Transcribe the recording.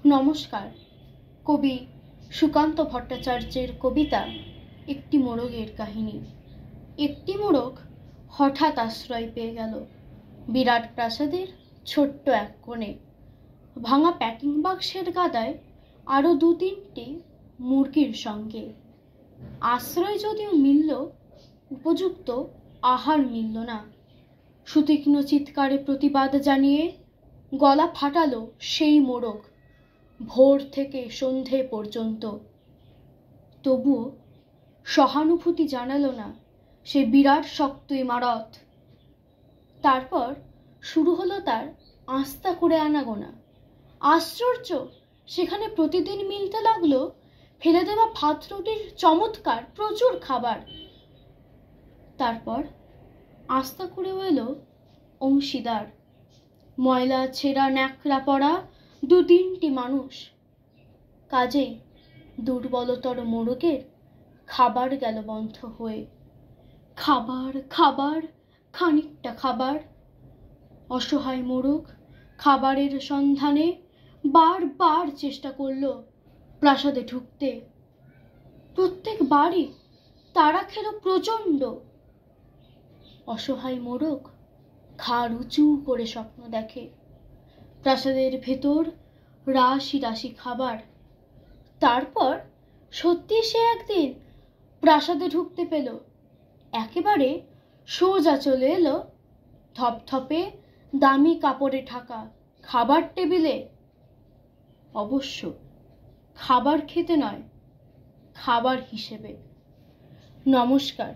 নমস্কার। কবি সুকান্ত ভট্টাচার্যের কবিতা একটি মোরগের কাহিনী। একটি মোরগ হঠাৎ আশ্রয় পেয়ে গেল বিরাট প্রাসাদের ছোট্ট এক কোণে। ভাঙা প্যাকিং বাক্সের গাদায় আরো 2-3টি মুরগির সঙ্গে। আশ্রয় যদিও মিলল, উপযুক্ত আহার মিলল না। সুতীক্ষ্ণ চিৎকারে প্রতিবাদ জানিয়ে গলা ফাটালো সেই মোরগ ভোর থেকে সন্ধে পর্যন্ত। তবুও সহানুভূতি জানালো না সে বিরাট শক্ত ইমারত। তারপর শুরু হলো তার আস্তা করে আনাগোনা। আশ্চর্য, সেখানে প্রতিদিন মিলতে লাগলো ফেলে দেওয়া ভাত রুটির চমৎকার প্রচুর খাবার। তারপর আস্তা করেও এলো অংশীদার, ময়লা ছেঁড়া ন্যাকড়া পড়া 2-3টি মানুষ। কাজেই দুর্বলতর মোরগের খাবার গেল বন্ধ হয়ে। খাবার খাবার খানিকটা খাবার। অসহায় মোরগ খাবারের সন্ধানে বারবার চেষ্টা করলো প্রাসাদে ঢুকতে। প্রত্যেকবারই তারা খেলো প্রচণ্ড। অসহায় মোরগ ঘাড় উঁচু করে স্বপ্ন দেখে প্রাসাদের ভেতর রাশি রাশি খাবার। তারপর সত্যি সে একদিন প্রাসাদে ঢুকতে পেল। একেবারে সোজা চলে এলো ধপধপে দামি কাপড়ে ঢাকা খাবার টেবিলে। অবশ্য খাবার খেতে নয়, খাবার হিসেবে। নমস্কার।